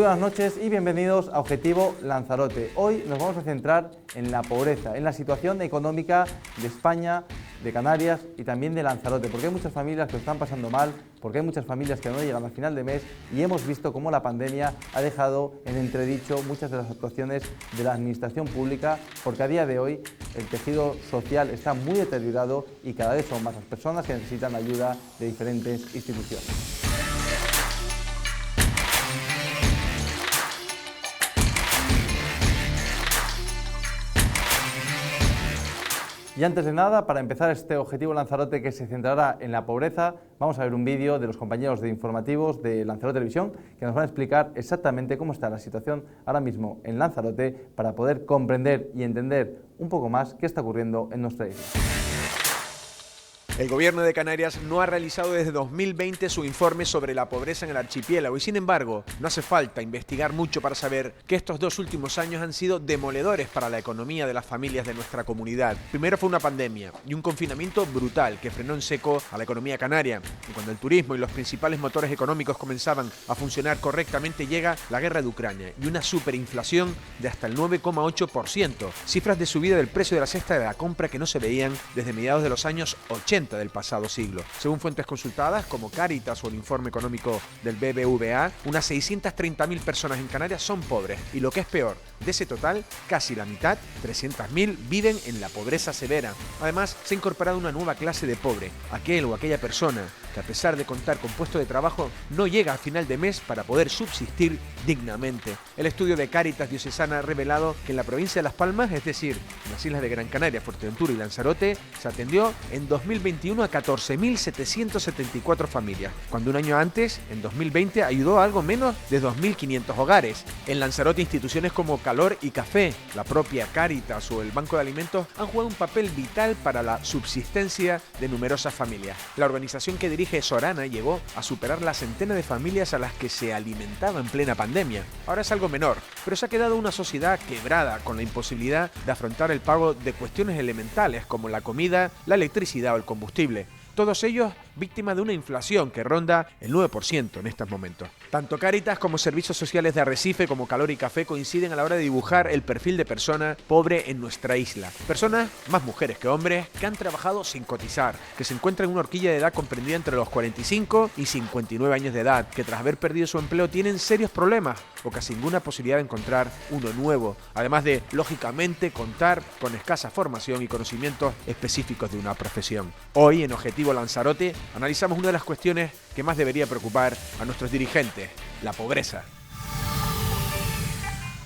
Muy buenas noches y bienvenidos a Objetivo Lanzarote. Hoy nos vamos a centrar en la pobreza, en la situación económica de España, de Canarias y también de Lanzarote, porque hay muchas familias que lo están pasando mal, porque hay muchas familias que no llegan al final de mes y hemos visto cómo la pandemia ha dejado en entredicho muchas de las actuaciones de la administración pública, porque a día de hoy el tejido social está muy deteriorado y cada vez son más las personas que necesitan ayuda de diferentes instituciones. Y antes de nada, para empezar este Objetivo Lanzarote que se centrará en la pobreza, vamos a ver un vídeo de los compañeros de informativos de Lanzarote Televisión que nos van a explicar exactamente cómo está la situación ahora mismo en Lanzarote para poder comprender y entender un poco más qué está ocurriendo en nuestra isla. El gobierno de Canarias no ha realizado desde 2020 su informe sobre la pobreza en el archipiélago y sin embargo no hace falta investigar mucho para saber que estos dos últimos años han sido demoledores para la economía de las familias de nuestra comunidad. Primero fue una pandemia y un confinamiento brutal que frenó en seco a la economía canaria. Y cuando el turismo y los principales motores económicos comenzaban a funcionar correctamente llega la guerra de Ucrania y una superinflación de hasta el 9,8%. Cifras de subida del precio de la cesta de la compra que no se veían desde mediados de los años 80 del pasado siglo. Según fuentes consultadas como Cáritas o el informe económico del BBVA, unas 630.000 personas en Canarias son pobres y lo que es peor, de ese total, casi la mitad, 300.000, viven en la pobreza severa. Además, se ha incorporado una nueva clase de pobre, aquel o aquella persona que a pesar de contar con puesto de trabajo no llega a final de mes para poder subsistir dignamente. El estudio de Cáritas Diocesana ha revelado que en la provincia de Las Palmas, es decir, en las islas de Gran Canaria, Fuerteventura y Lanzarote, se atendió en 2021 a 14.774 familias, cuando un año antes, en 2020, ayudó a algo menos de 2.500 hogares. En Lanzarote, instituciones como Calor y Café, la propia Cáritas o el Banco de Alimentos han jugado un papel vital para la subsistencia de numerosas familias. La organización que dirige Sorana llegó a superar la centena de familias a las que se alimentaba en plena pandemia. Ahora es algo menor, pero se ha quedado una sociedad quebrada con la imposibilidad de afrontar el pago de cuestiones elementales como la comida, la electricidad o el combustible. Todos ellos víctimas de una inflación que ronda el 9% en estos momentos. Tanto Cáritas como Servicios Sociales de Arrecife como Calor y Café coinciden a la hora de dibujar el perfil de persona pobre en nuestra isla. Personas, más mujeres que hombres, que han trabajado sin cotizar, que se encuentran en una horquilla de edad comprendida entre los 45 y 59 años de edad, que tras haber perdido su empleo tienen serios problemas o casi ninguna posibilidad de encontrar uno nuevo, además de, lógicamente, contar con escasa formación y conocimientos específicos de una profesión. Hoy, en Objetivo Lanzarote, analizamos una de las cuestiones que más debería preocupar a nuestros dirigentes, la pobreza.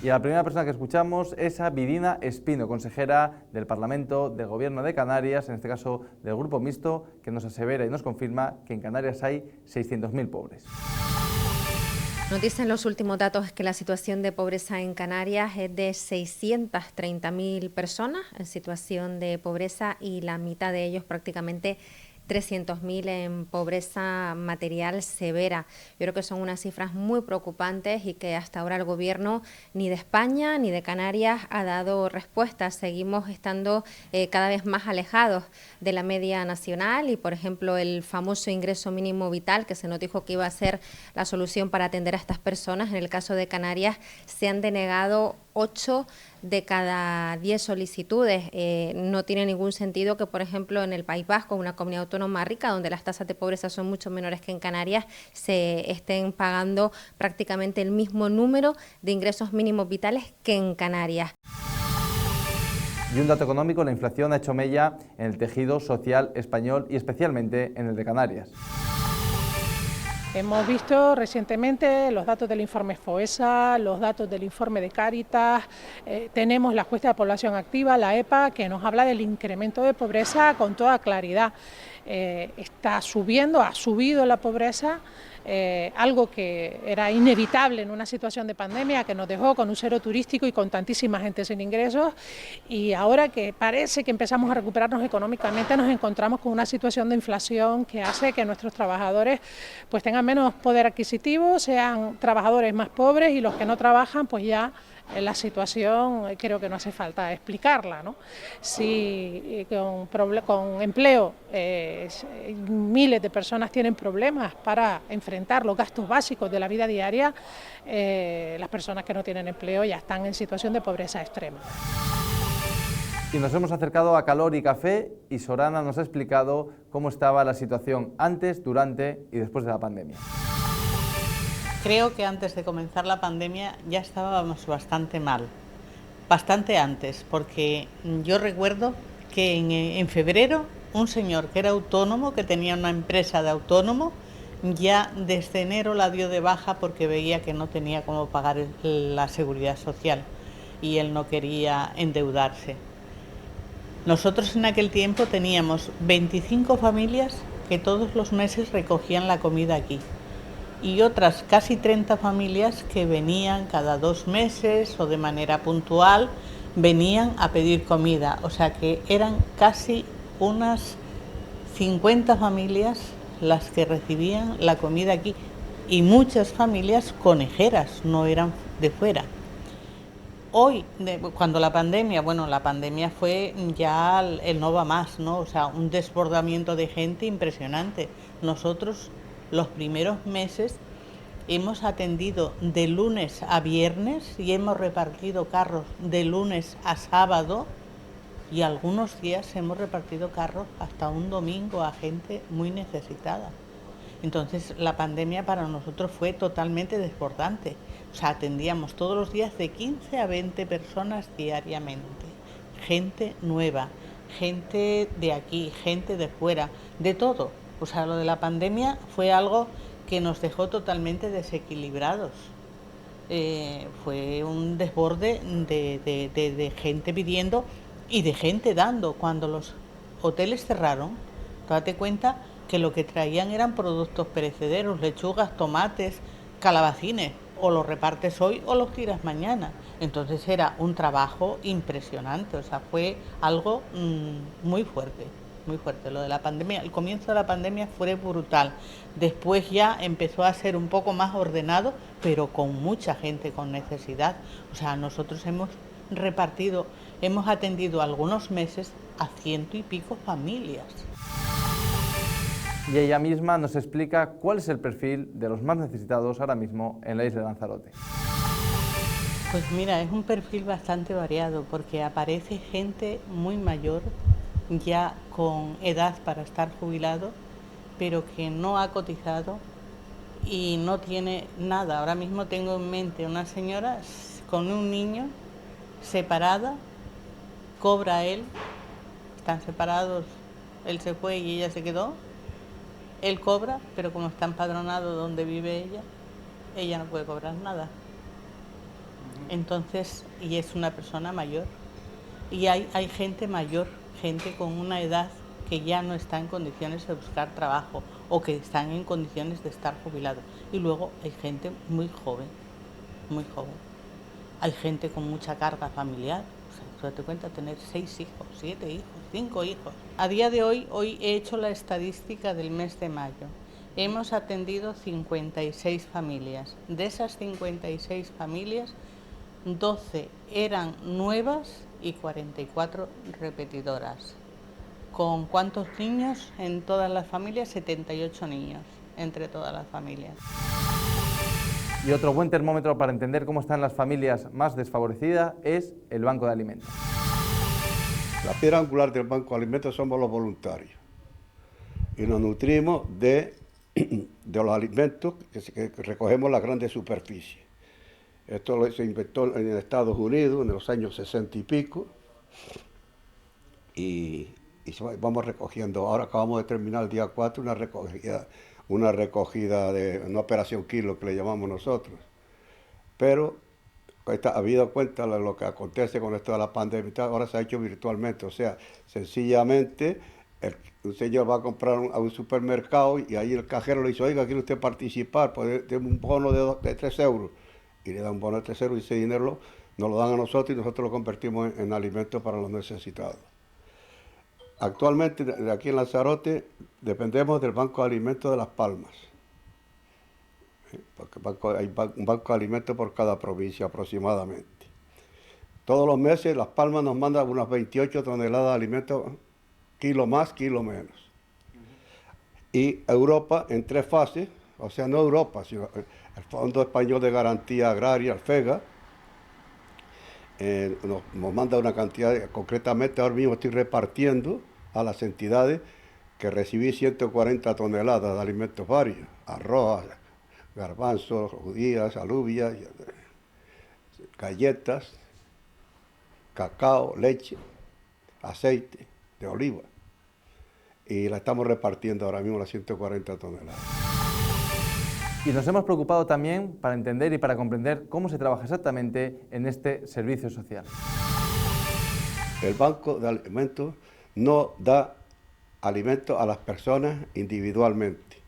Y la primera persona que escuchamos es a Vidina Espino, consejera del Parlamento del Gobierno de Canarias, en este caso del Grupo Mixto, que nos asevera y nos confirma que en Canarias hay 600.000 pobres. Nos dicen los últimos datos que la situación de pobreza en Canarias es de 630.000 personas en situación de pobreza y la mitad de ellos prácticamente 300.000 en pobreza material severa. Yo creo que son unas cifras muy preocupantes y que hasta ahora el gobierno ni de España ni de Canarias ha dado respuesta. Seguimos estando cada vez más alejados de la media nacional y, por ejemplo, el famoso ingreso mínimo vital que se nos dijo que iba a ser la solución para atender a estas personas. En el caso de Canarias se han denegado 8 de cada 10 solicitudes. No tiene ningún sentido que, por ejemplo, en el País Vasco, una comunidad autónoma rica, donde las tasas de pobreza son mucho menores que en Canarias, se estén pagando prácticamente el mismo número de ingresos mínimos vitales que en Canarias. Y un dato económico, la inflación ha hecho mella en el tejido social español y especialmente en el de Canarias. Hemos visto recientemente los datos del informe FOESA, los datos del informe de Cáritas, tenemos la encuesta de población activa, la EPA, que nos habla del incremento de pobreza con toda claridad. Está subiendo, ha subido la pobreza, algo que era inevitable en una situación de pandemia que nos dejó con un cero turístico y con tantísima gente sin ingresos, y ahora que parece que empezamos a recuperarnos económicamente nos encontramos con una situación de inflación que hace que nuestros trabajadores pues tengan menos poder adquisitivo, sean trabajadores más pobres y los que no trabajan pues ya la situación creo que no hace falta explicarla, ¿no? Si con empleo miles de personas tienen problemas para enfrentar los gastos básicos de la vida diaria, las personas que no tienen empleo ya están en situación de pobreza extrema. Y nos hemos acercado a Calor y Café y Sorana nos ha explicado cómo estaba la situación antes, durante y después de la pandemia. Creo que antes de comenzar la pandemia ya estábamos bastante mal, bastante antes, porque yo recuerdo que en febrero un señor que era autónomo, que tenía una empresa de autónomo, ya desde enero la dio de baja porque veía que no tenía cómo pagar la seguridad social y él no quería endeudarse. Nosotros en aquel tiempo teníamos 25 familias que todos los meses recogían la comida aquí y otras casi 30 familias que venían cada 2 meses o de manera puntual, venían a pedir comida. O sea que eran casi unas 50 familias las que recibían la comida aquí y muchas familias conejeras, no eran de fuera. Hoy, cuando la pandemia fue ya el no va más, ¿no? O sea, un desbordamiento de gente impresionante. Nosotros los primeros meses hemos atendido de lunes a viernes y hemos repartido carros de lunes a sábado y algunos días hemos repartido carros hasta un domingo a gente muy necesitada. Entonces la pandemia para nosotros fue totalmente desbordante. O sea, atendíamos todos los días de 15 a 20 personas diariamente. Gente nueva, gente de aquí, gente de fuera, de todo. O sea, lo de la pandemia fue algo que nos dejó totalmente desequilibrados. Fue un desborde de gente pidiendo y de gente dando. Cuando los hoteles cerraron, date cuenta que lo que traían eran productos perecederos, lechugas, tomates, calabacines. O los repartes hoy o los tiras mañana. Entonces era un trabajo impresionante, o sea, fue algo muy fuerte, muy fuerte. Lo de la pandemia, el comienzo de la pandemia fue brutal. Después ya empezó a ser un poco más ordenado, pero con mucha gente con necesidad. O sea, nosotros hemos atendido algunos meses a 100 y pico familias. Y ella misma nos explica cuál es el perfil de los más necesitados ahora mismo en la isla de Lanzarote. Pues mira, es un perfil bastante variado porque aparece gente muy mayor, ya con edad para estar jubilado, pero que no ha cotizado y no tiene nada. Ahora mismo tengo en mente una señora con un niño, separada, cobra él, están separados, él se fue y ella se quedó. Él cobra, pero como está empadronado donde vive ella no puede cobrar nada. Entonces, y es una persona mayor. Y hay gente mayor, gente con una edad que ya no está en condiciones de buscar trabajo o que están en condiciones de estar jubilado. Y luego hay gente muy joven, muy joven. Hay gente con mucha carga familiar. O sea, date cuenta, tener 6 hijos, 7 hijos, 5 hijos. A día de hoy he hecho la estadística del mes de mayo. Hemos atendido 56 familias. De esas 56 familias, 12 eran nuevas y 44 repetidoras. ¿Con cuántos niños en todas las familias? 78 niños entre todas las familias. Y otro buen termómetro para entender cómo están las familias más desfavorecidas es el Banco de Alimentos. La piedra angular del Banco de Alimentos somos los voluntarios y nos nutrimos de los alimentos que recogemos en las grandes superficies. Esto se inventó en Estados Unidos en los años 60 y pico y vamos recogiendo. Ahora acabamos de terminar el día 4 una recogida de una operación kilo que le llamamos nosotros. Pero habido cuenta de lo que acontece con esto de la pandemia, ahora se ha hecho virtualmente. O sea, sencillamente un señor va a comprar a un supermercado y ahí el cajero le dice, oiga, ¿quiere usted participar? Pues tiene un bono de 3 euros. Y le da un bono de 3 euros y ese dinero nos lo dan a nosotros y nosotros lo convertimos en alimentos para los necesitados. Actualmente, de aquí en Lanzarote, dependemos del Banco de Alimentos de Las Palmas. Porque hay un banco de alimentos por cada provincia aproximadamente. Todos los meses Las Palmas nos manda unas 28 toneladas de alimentos, kilo más, kilo menos. Y Europa en 3 fases, o sea, no Europa, sino el Fondo Español de Garantía Agraria, el FEGA, nos manda una cantidad, concretamente ahora mismo estoy repartiendo a las entidades que recibí 140 toneladas de alimentos varios, arroz, garbanzos, judías, alubias, galletas, cacao, leche, aceite de oliva. Y la estamos repartiendo ahora mismo las 140 toneladas. Y nos hemos preocupado también para entender y para comprender cómo se trabaja exactamente en este servicio social. El Banco de Alimentos no da alimentos a las personas individualmente.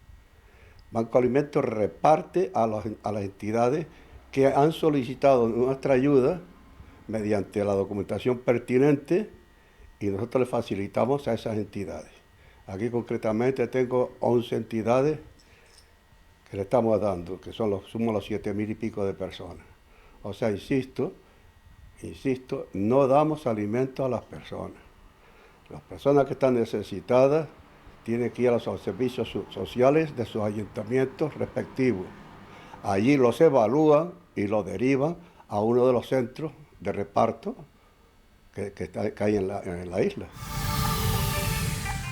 Banco de Alimentos reparte a las entidades que han solicitado nuestra ayuda mediante la documentación pertinente y nosotros le facilitamos a esas entidades. Aquí concretamente tengo 11 entidades que le estamos dando, que somos los 7.000 y pico de personas. O sea, insisto, no damos alimentos a las personas. Las personas que están necesitadas tienen que ir a los servicios sociales de sus ayuntamientos respectivos. Allí los evalúan y los derivan a uno de los centros de reparto que hay en la isla.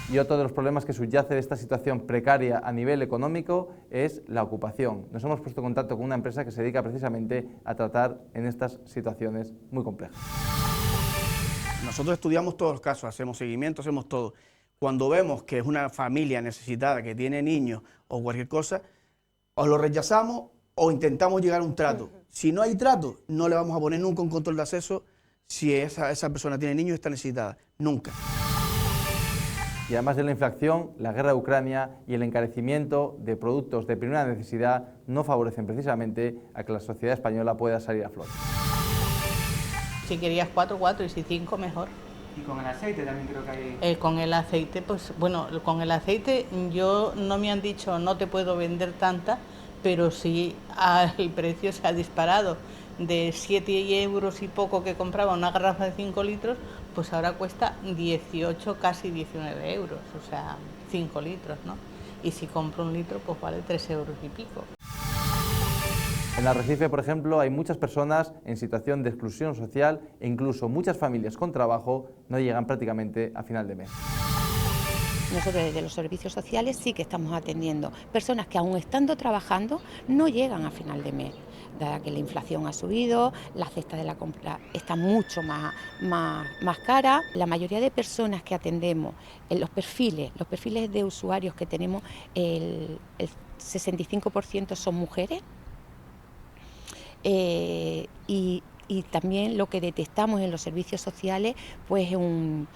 Y otro de los problemas que subyace de esta situación precaria a nivel económico es la ocupación. Nos hemos puesto en contacto con una empresa que se dedica precisamente a tratar en estas situaciones muy complejas. Nosotros estudiamos todos los casos, hacemos seguimiento, hacemos todo. Cuando vemos que es una familia necesitada, que tiene niños o cualquier cosa, o lo rechazamos o intentamos llegar a un trato. Si no hay trato, no le vamos a poner nunca un control de acceso si esa persona tiene niños y está necesitada. Nunca. Y además de la inflación, la guerra de Ucrania y el encarecimiento de productos de primera necesidad no favorecen precisamente a que la sociedad española pueda salir a flote. Si querías 4, 4 y si 5, mejor. Y con el aceite también creo que hay... Con el aceite, pues bueno, con el aceite yo no me han dicho no te puedo vender tanta, pero sí el precio se ha disparado. De 7 euros y poco que compraba una garrafa de 5 litros, pues ahora cuesta 18, casi 19 euros, o sea, 5 litros, ¿no? Y si compro un litro, pues vale 3 euros y pico. En Arrecife, por ejemplo, hay muchas personas en situación de exclusión social e incluso muchas familias con trabajo no llegan prácticamente a final de mes. Nosotros desde los servicios sociales sí que estamos atendiendo personas que aún estando trabajando no llegan a final de mes, dada que la inflación ha subido, la cesta de la compra está mucho más cara. La mayoría de personas que atendemos, en los perfiles de usuarios que tenemos, el 65% son mujeres. Y también lo que detectamos en los servicios sociales, pues en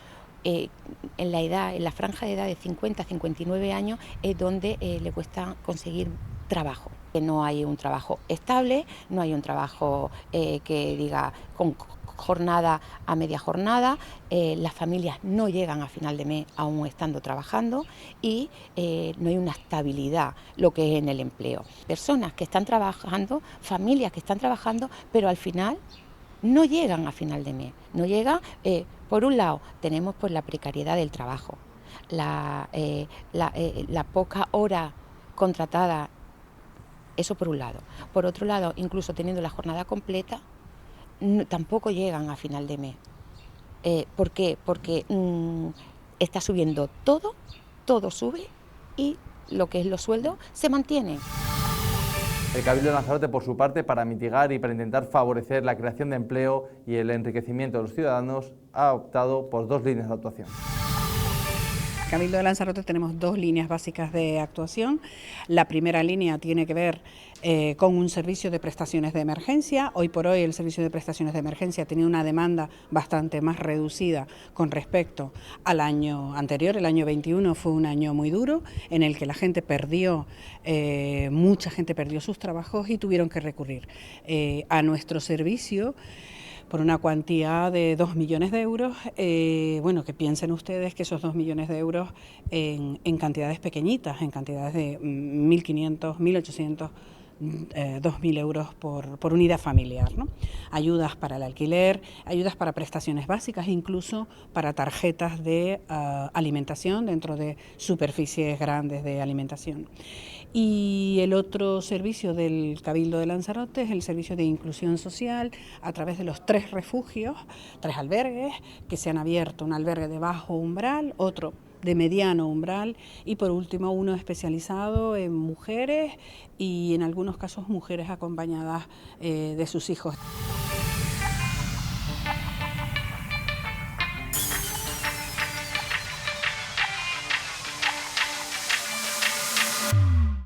la franja de edad de 50 a 59 años es donde le cuesta conseguir trabajo. No hay un trabajo estable, no hay un trabajo que diga con jornada a media jornada, las familias no llegan a final de mes aún estando trabajando y no hay una estabilidad lo que es en el empleo. Personas que están trabajando, familias que están trabajando, pero al final no llegan a final de mes. No llega, por un lado, tenemos pues la precariedad del trabajo, la poca hora contratada, eso por un lado. Por otro lado, incluso teniendo la jornada completa, tampoco llegan a final de mes. ¿Por qué? Porque está subiendo todo sube y lo que es los sueldos se mantienen. El Cabildo de Lanzarote, por su parte, para mitigar y para intentar favorecer la creación de empleo y el enriquecimiento de los ciudadanos, ha optado por 2 líneas de actuación. En Cabildo de Lanzarote tenemos 2 líneas básicas de actuación. La primera línea tiene que ver con un servicio de prestaciones de emergencia. Hoy por hoy el servicio de prestaciones de emergencia tiene una demanda bastante más reducida con respecto al año anterior. El año 21 fue un año muy duro en el que la gente mucha gente perdió sus trabajos y tuvieron que recurrir a nuestro servicio por una cuantía de 2 millones de euros. Bueno, que piensen ustedes que esos 2 millones de euros en cantidades pequeñitas, en cantidades de 1.500, 1.800 2.000 euros por unidad familiar, ¿no? Ayudas para el alquiler, ayudas para prestaciones básicas, incluso para tarjetas de alimentación dentro de superficies grandes de alimentación. Y el otro servicio del Cabildo de Lanzarote es el servicio de inclusión social a través de los 3 refugios, 3 albergues que se han abierto, un albergue de bajo umbral, otro de mediano umbral y por último uno especializado en mujeres y en algunos casos mujeres acompañadas de sus hijos.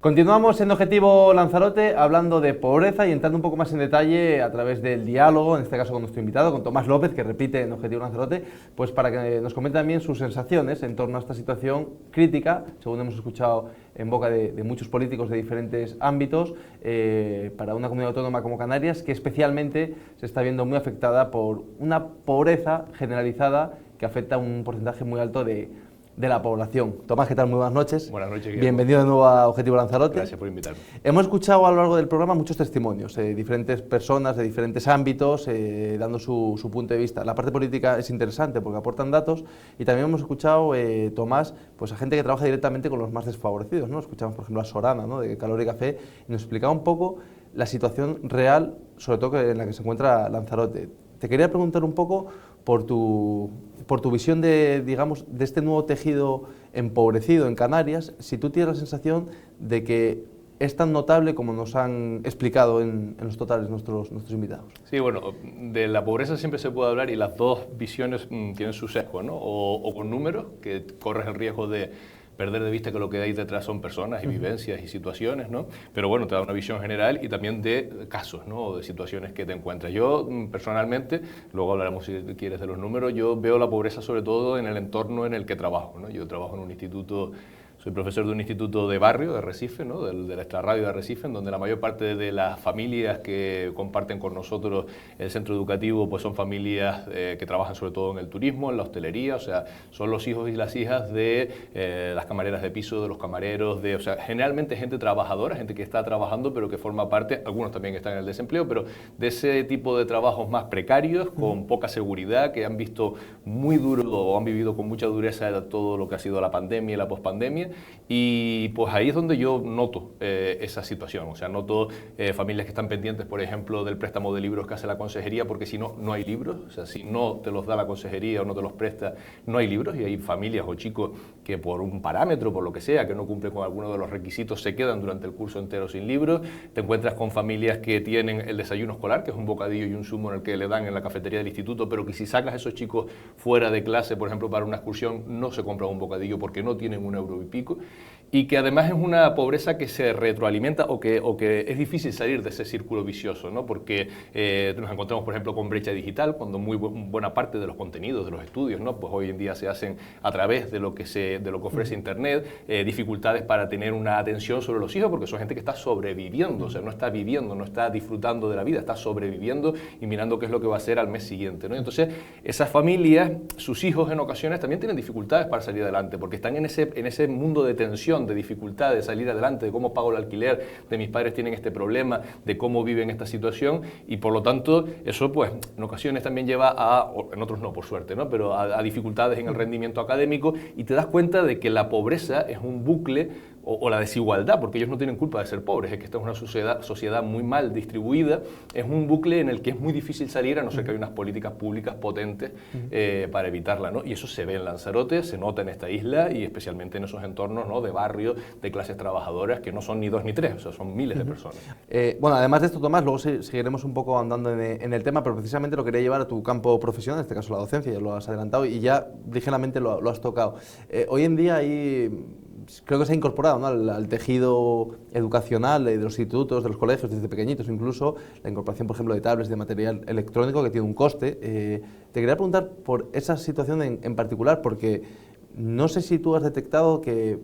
Continuamos en Objetivo Lanzarote hablando de pobreza y entrando un poco más en detalle a través del diálogo, en este caso con nuestro invitado, con Tomás López, que repite en Objetivo Lanzarote, pues para que nos comente también sus sensaciones en torno a esta situación crítica, según hemos escuchado en boca de muchos políticos de diferentes ámbitos, para una comunidad autónoma como Canarias, que especialmente se está viendo muy afectada por una pobreza generalizada que afecta a un porcentaje muy alto de la población. Tomás, ¿qué tal? Muy buenas noches. Buenas noches, Guillermo. Bienvenido de nuevo a Objetivo Lanzarote. Gracias por invitarme. Hemos escuchado a lo largo del programa muchos testimonios, diferentes personas de diferentes ámbitos, dando su punto de vista. La parte política es interesante porque aportan datos y también hemos escuchado, Tomás, pues a gente que trabaja directamente con los más desfavorecidos, ¿no? Escuchamos, por ejemplo, a Sorana, ¿no?, de Calor y Café, y nos explicaba un poco la situación real, sobre todo en la que se encuentra Lanzarote. Te quería preguntar un poco por tu visión de, digamos, de este nuevo tejido empobrecido en Canarias, si tú tienes la sensación de que es tan notable como nos han explicado en los totales nuestros invitados. Sí, bueno, de la pobreza siempre se puede hablar y las dos visiones tienen su sesgo, ¿no? O con números, que corres el riesgo de perder de vista que lo que hay detrás son personas y vivencias y situaciones, ¿no? Pero bueno, te da una visión general y también de casos, ¿no?, o de situaciones que te encuentras. Yo, personalmente, luego hablaremos si quieres de los números, yo veo la pobreza sobre todo en el entorno en el que trabajo, ¿no? Yo trabajo en un instituto. Soy profesor de un instituto de barrio, de Arrecife, ¿no?, de la extrarradio de Arrecife, en donde la mayor parte de las familias que comparten con nosotros el centro educativo pues son familias que trabajan sobre todo en el turismo, en la hostelería, o sea, son los hijos y las hijas de las camareras de piso, de los camareros, o sea, generalmente gente trabajadora, gente que está trabajando pero que forma parte, algunos también están en el desempleo, pero de ese tipo de trabajos más precarios, con poca seguridad, que han visto muy duro o han vivido con mucha dureza todo lo que ha sido la pandemia y la pospandemia. Y pues ahí es donde yo noto esa situación, o sea, noto familias que están pendientes, por ejemplo, del préstamo de libros que hace la consejería, porque si no, no hay libros, o sea, si no te los da la consejería o no te los presta, no hay libros, y hay familias o chicos que por un parámetro, por lo que sea, que no cumplen con alguno de los requisitos, se quedan durante el curso entero sin libros. Te encuentras con familias que tienen el desayuno escolar, que es un bocadillo y un zumo en el que le dan en la cafetería del instituto, pero que si sacas a esos chicos fuera de clase, por ejemplo, para una excursión, no se compran un bocadillo porque no tienen un euro y pico. Y que además es una pobreza que se retroalimenta o que es difícil salir de ese círculo vicioso, ¿no? Porque nos encontramos, por ejemplo, con brecha digital, cuando muy buena parte de los contenidos, de los estudios, ¿no?, pues hoy en día se hacen a través de lo que ofrece Internet, dificultades para tener una atención sobre los hijos, porque son gente que está sobreviviendo, o sea, no está viviendo, no está disfrutando de la vida, está sobreviviendo y mirando qué es lo que va a hacer al mes siguiente, ¿no? Entonces, esas familias, sus hijos en ocasiones también tienen dificultades para salir adelante, porque están en ese mundo de tensión, de dificultad de salir adelante, de cómo pago el alquiler, de mis padres tienen este problema, de cómo viven esta situación, y por lo tanto eso pues en ocasiones también lleva en otros no, por suerte, ¿no?, pero a dificultades en el rendimiento académico, y te das cuenta de que la pobreza es un bucle o la desigualdad, porque ellos no tienen culpa de ser pobres, es que esta es una sociedad muy mal distribuida, es un bucle en el que es muy difícil salir a no ser que haya unas políticas públicas potentes para evitarla, ¿no? Y eso se ve en Lanzarote, se nota en esta isla y especialmente en esos entornos, ¿no?, de barrio, de clases trabajadoras que no son ni 2 ni 3, o sea, son miles de personas. Bueno, además de esto, Tomás, luego seguiremos un poco andando en el tema, pero precisamente lo quería llevar a tu campo profesional, en este caso la docencia, ya lo has adelantado y ya ligeramente lo has tocado. Hoy en día creo que se ha incorporado, ¿no?, al tejido educacional de los institutos, de los colegios, desde pequeñitos incluso, la incorporación, por ejemplo, de tablets, de material electrónico que tiene un coste. Te quería preguntar por esa situación en particular, porque no sé si tú has detectado que,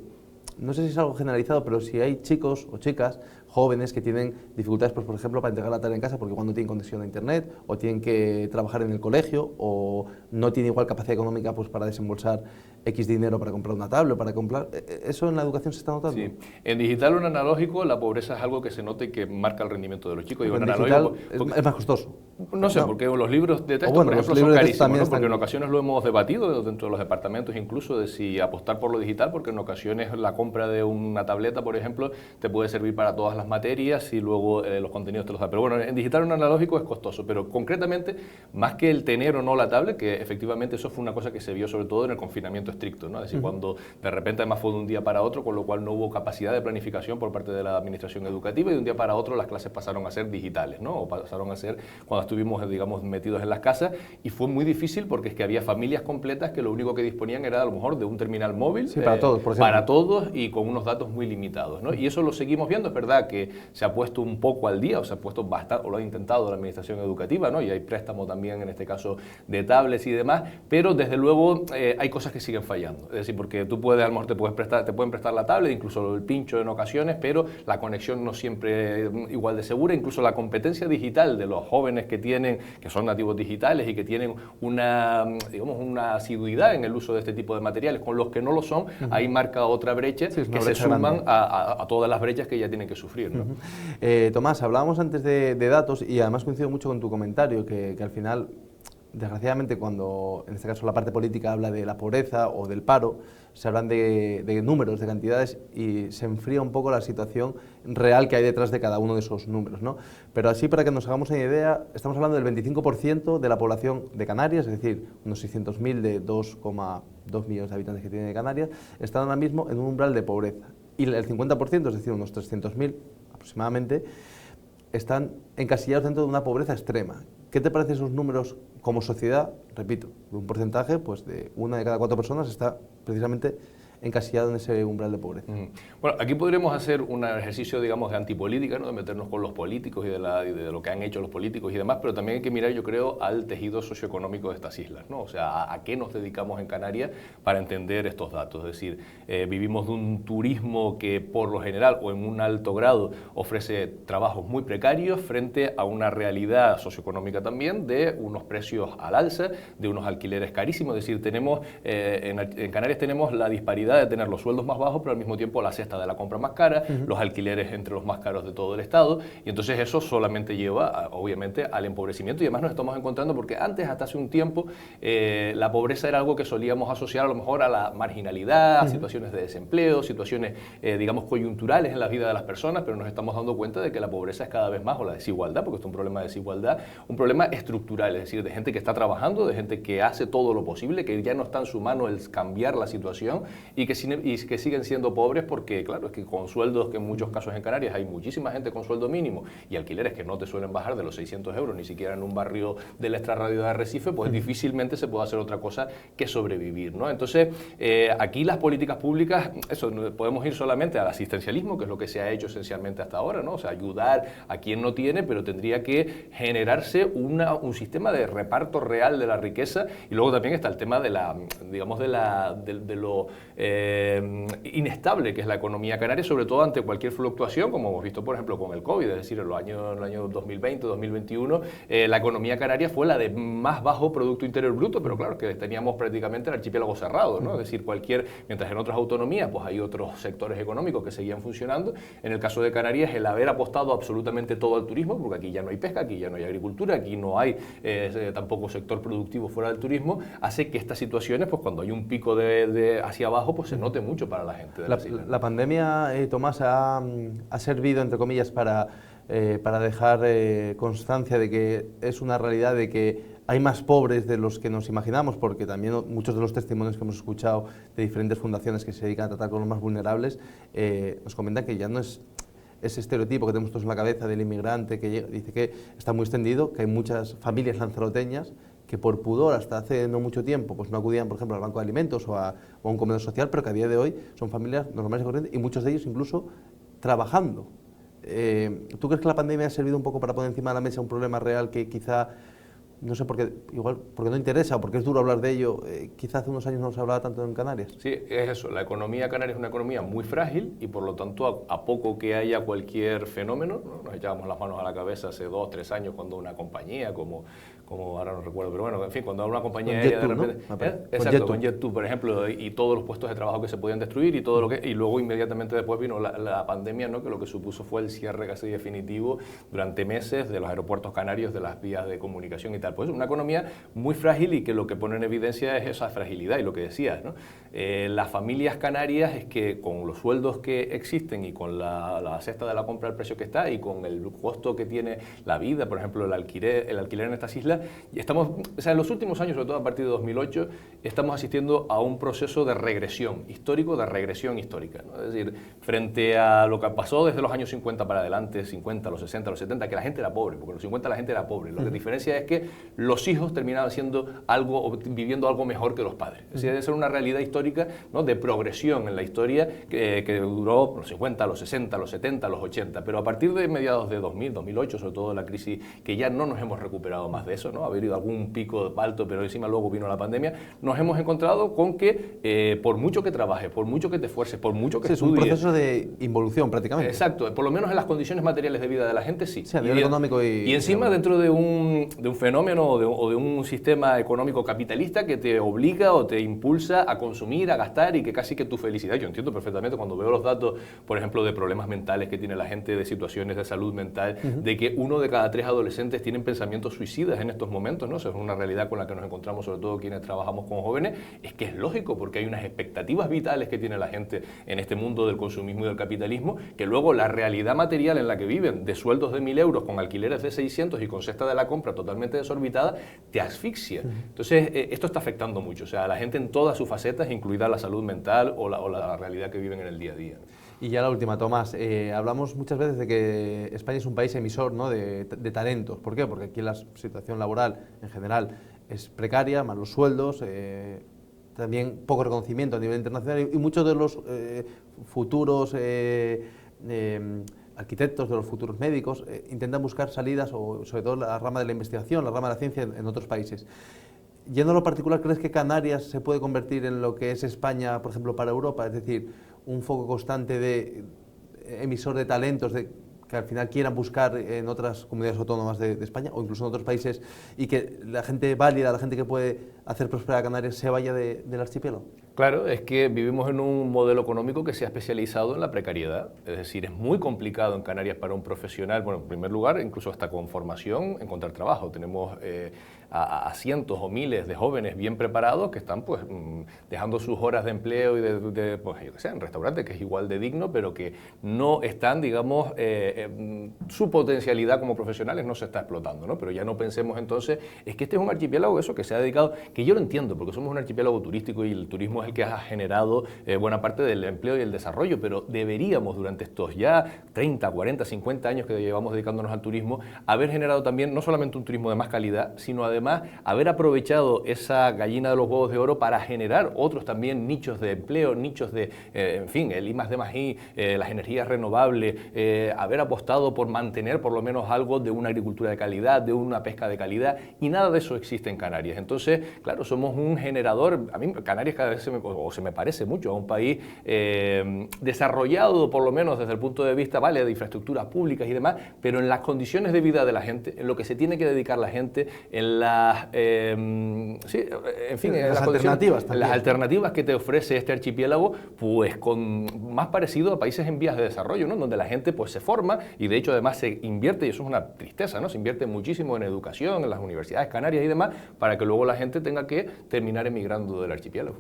no sé si es algo generalizado, pero si hay chicos o chicas jóvenes que tienen dificultades, pues, por ejemplo, para entregar la tarea en casa porque cuando tienen conexión a internet o tienen que trabajar en el colegio o no tienen igual capacidad económica pues para desembolsar X dinero para comprar una tablet, para comprar... ¿Eso en la educación se está notando? Sí. En digital o en analógico la pobreza es algo que se nota y que marca el rendimiento de los chicos. En digital es más costoso. No sé, porque los libros de texto, bueno, por ejemplo, son son carísimos, ¿no? Porque en ocasiones lo hemos debatido dentro de los departamentos incluso de si apostar por lo digital, porque en ocasiones la compra de una tableta, por ejemplo, te puede servir para todas las materias y luego los contenidos te los da. Pero bueno, en digital o en analógico es costoso, pero concretamente, más que el tener o no la tablet, que efectivamente eso fue una cosa que se vio sobre todo en el confinamiento estricto, ¿no? Es decir, cuando de repente además fue de un día para otro, con lo cual no hubo capacidad de planificación por parte de la administración educativa y de un día para otro las clases pasaron a ser digitales, ¿no? O pasaron a ser cuando estuvimos, digamos, metidos en las casas y fue muy difícil porque es que había familias completas que lo único que disponían era a lo mejor de un terminal móvil para todos, por ejemplo. Para todos y con unos datos muy limitados, ¿no? Y eso lo seguimos viendo. Es verdad que se ha puesto un poco al día o se ha puesto bastante, o lo ha intentado la administración educativa, ¿no? Y hay préstamo también en este caso de tablets y demás, pero desde luego hay cosas que siguen fallando. Es decir, porque tú puedes, a lo mejor te pueden prestar la tablet, incluso el pincho en ocasiones, pero la conexión no siempre igual de segura, incluso la competencia digital de los jóvenes que son nativos digitales y que tienen una, digamos, una asiduidad en el uso de este tipo de materiales con los que no lo son, ahí marca otra brecha que se suman a todas las brechas que ya tienen que sufrir, ¿no? Tomás, hablábamos antes de datos y además coincido mucho con tu comentario, que al final, desgraciadamente, cuando en este caso la parte política habla de la pobreza o del paro, se hablan de números, de cantidades y se enfría un poco la situación real que hay detrás de cada uno de esos números, ¿no? Pero así, para que nos hagamos una idea, estamos hablando del 25% de la población de Canarias, es decir, unos 600.000 de 2,2 millones de habitantes que tiene Canarias, están ahora mismo en un umbral de pobreza. Y el 50%, es decir, unos 300.000 aproximadamente, están encasillados dentro de una pobreza extrema. ¿Qué te parecen esos números como sociedad? Repito, de un porcentaje pues de 1 de cada 4 personas está precisamente encasillado en ese umbral de pobreza. Bueno, aquí podríamos hacer un ejercicio, digamos, de antipolítica, ¿no? De meternos con los políticos y de lo que han hecho los políticos y demás, pero también hay que mirar, yo creo, al tejido socioeconómico de estas islas, ¿no? O sea, a qué nos dedicamos en Canarias para entender estos datos. Es decir, vivimos de un turismo que por lo general o en un alto grado ofrece trabajos muy precarios frente a una realidad socioeconómica también de unos precios al alza, de unos alquileres carísimos. Es decir, tenemos en Canarias tenemos la disparidad de tener los sueldos más bajos, pero al mismo tiempo la cesta de la compra más cara, los alquileres entre los más caros de todo el Estado, y entonces eso solamente lleva, obviamente, al empobrecimiento, y además nos estamos encontrando, porque antes, hasta hace un tiempo, la pobreza era algo que solíamos asociar a lo mejor a la marginalidad, a situaciones de desempleo, situaciones, digamos, coyunturales en la vida de las personas, pero nos estamos dando cuenta de que la pobreza es cada vez más, o la desigualdad, porque esto es un problema de desigualdad, un problema estructural, es decir, de gente que está trabajando, de gente que hace todo lo posible, que ya no está en su mano el cambiar la situación, y que siguen siendo pobres porque, claro, es que con sueldos que en muchos casos en Canarias hay muchísima gente con sueldo mínimo y alquileres que no te suelen bajar de los 600 euros, ni siquiera en un barrio del extrarradio de Arrecife, pues difícilmente se puede hacer otra cosa que sobrevivir, ¿no? Entonces, aquí las políticas públicas, eso, podemos ir solamente al asistencialismo, que es lo que se ha hecho esencialmente hasta ahora, ¿no? O sea, ayudar a quien no tiene, pero tendría que generarse un sistema de reparto real de la riqueza, y luego también está el tema de la, digamos, de lo inestable que es la economía canaria, sobre todo ante cualquier fluctuación, como hemos visto por ejemplo con el COVID, es decir, en los años 2020, 2021, la economía canaria fue la de más bajo Producto Interior Bruto, pero claro, que teníamos prácticamente el archipiélago cerrado, ¿no? Es decir, mientras en otras autonomías pues hay otros sectores económicos que seguían funcionando, en el caso de Canarias el haber apostado absolutamente todo al turismo, porque aquí ya no hay pesca, aquí ya no hay agricultura, aquí no hay tampoco sector productivo fuera del turismo, hace que estas situaciones, pues cuando hay un pico de hacia abajo, pues se note mucho para la gente de las islas. La pandemia, Tomás, ha servido, entre comillas, para dejar constancia de que es una realidad, de que hay más pobres de los que nos imaginamos, porque también muchos de los testimonios que hemos escuchado de diferentes fundaciones que se dedican a tratar con los más vulnerables nos comentan que ya no es ese estereotipo que tenemos todos en la cabeza del inmigrante que llega, dice que está muy extendido, que hay muchas familias lanzaroteñas que por pudor hasta hace no mucho tiempo pues no acudían, por ejemplo, al banco de alimentos o a un comedor social, pero que a día de hoy son familias normales y corrientes y muchos de ellos incluso trabajando. ¿Tú crees que la pandemia ha servido un poco para poner encima de la mesa un problema real que quizá no sé por qué, igual porque no interesa o porque es duro hablar de ello, quizás hace unos años no se hablaba tanto en Canarias. Sí, es eso, la economía canaria es una economía muy frágil y por lo tanto a poco que haya cualquier fenómeno, ¿no? Nos echábamos las manos a la cabeza hace 2 o 3 años cuando una compañía como ahora no recuerdo, pero bueno, en fin, cuando una compañía aérea de repente, ¿no? Exacto, con Jet2, por ejemplo, y todos los puestos de trabajo que se podían destruir y todo lo que, y luego inmediatamente después vino la pandemia, ¿no? Que lo que supuso fue el cierre casi definitivo durante meses de los aeropuertos canarios, de las vías de comunicación y tal. Pues una economía muy frágil y que lo que pone en evidencia es esa fragilidad y lo que decías, ¿no? Las familias canarias es que con los sueldos que existen y con la cesta de la compra al precio que está y con el costo que tiene la vida, por ejemplo, el alquiler en estas islas, estamos, o sea, en los últimos años, sobre todo a partir de 2008, estamos asistiendo a un proceso de regresión histórica, ¿no? Es decir, frente a lo que pasó desde los años 50 para adelante, 50, los 60, los 70, que la gente era pobre, porque en los 50 la gente era pobre. Lo que diferencia es que los hijos terminaban siendo algo, o viviendo algo mejor que los padres. Es decir, debe ser una realidad histórica, ¿no? De progresión en la historia que duró los 50, los 60, los 70, los 80, pero a partir de mediados de 2000, 2008, sobre todo la crisis, que ya no nos hemos recuperado más de eso, ¿no? Ha habido algún pico alto, pero encima luego vino la pandemia, nos hemos encontrado con que por mucho que trabajes, por mucho que te esfuerces, por mucho que estudies... Es un proceso de involución prácticamente. Exacto, por lo menos en las condiciones materiales de vida de la gente sí. Sí, a nivel económico y encima dentro de un fenómeno o de un sistema económico capitalista que te obliga o te impulsa a consumir, a gastar y que casi que tu felicidad, yo entiendo perfectamente cuando veo los datos, por ejemplo, de problemas mentales que tiene la gente, de situaciones de salud mental, de que 1 de cada 3 adolescentes tienen pensamientos suicidas en estos momentos, ¿no? Eso es una realidad con la que nos encontramos, sobre todo quienes trabajamos con jóvenes, es que es lógico porque hay unas expectativas vitales que tiene la gente en este mundo del consumismo y del capitalismo, que luego la realidad material en la que viven, de sueldos de 1.000 euros con alquileres de 600 y con cesta de la compra totalmente desorbitada, te asfixia. Entonces, esto está afectando mucho, o sea, a la gente en todas sus facetas, incluida la salud mental o la realidad que viven en el día a día. Y ya la última, Tomás, hablamos muchas veces de que España es un país emisor, ¿no? de talentos. ¿Por qué? Porque aquí la situación laboral en general es precaria, más los sueldos, también poco reconocimiento a nivel internacional y muchos de los futuros arquitectos, de los futuros médicos, intentan buscar salidas, o sobre todo la rama de la investigación, la rama de la ciencia en otros países. Yendo a lo particular, ¿crees que Canarias se puede convertir en lo que es España, por ejemplo, para Europa? Es decir, un foco constante de emisor de talentos que al final quieran buscar en otras comunidades autónomas de España o incluso en otros países y que la gente válida, la gente que puede hacer prosperar a Canarias se vaya del archipiélago? Claro, es que vivimos en un modelo económico que se ha especializado en la precariedad, es decir, es muy complicado en Canarias para un profesional, bueno, en primer lugar, incluso hasta con formación, encontrar trabajo. Tenemos a cientos o miles de jóvenes bien preparados que están pues dejando sus horas de empleo y pues, yo qué sé, en restaurantes, que es igual de digno, pero que no están, digamos, su potencialidad como profesionales no se está explotando, ¿no? Pero ya no pensemos entonces, es que este es un archipiélago eso que se ha dedicado, que yo lo entiendo, porque somos un archipiélago turístico y el turismo es el que ha generado buena parte del empleo y el desarrollo, pero deberíamos durante estos ya 30, 40, 50 años que llevamos dedicándonos al turismo, haber generado también no solamente un turismo de más calidad, sino además haber aprovechado esa gallina de los huevos de oro para generar otros también nichos de empleo, nichos de, en fin, el I+D+I, las energías renovables, haber apostado por mantener por lo menos algo de una agricultura de calidad, de una pesca de calidad, y nada de eso existe en Canarias. Entonces, claro, somos un generador, a mí Canarias cada vez se me parece mucho a un país desarrollado, por lo menos desde el punto de vista, vale, de infraestructuras públicas y demás, pero en las condiciones de vida de la gente, en lo que se tiene que dedicar la gente, en las, sí, en fin, en las alternativas que te ofrece este archipiélago, pues con más parecido a países en vías de desarrollo, ¿no? Donde la gente pues se forma y de hecho además se invierte, y eso es una tristeza, ¿no? Se invierte muchísimo en educación, en las universidades canarias y demás, para que luego la gente tenga que terminar emigrando del archipiélago.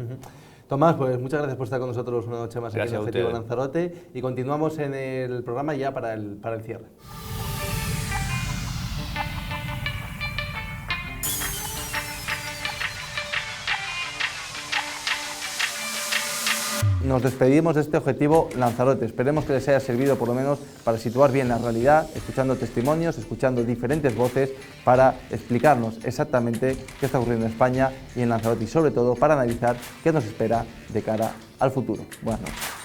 Tomás, pues muchas gracias por estar con nosotros una noche más aquí en Objetivo Lanzarote, y continuamos en el programa ya para el cierre. Nos despedimos de este Objetivo Lanzarote. Esperemos que les haya servido por lo menos para situar bien la realidad, escuchando testimonios, escuchando diferentes voces para explicarnos exactamente qué está ocurriendo en España y en Lanzarote, y sobre todo para analizar qué nos espera de cara al futuro. Buenas noches.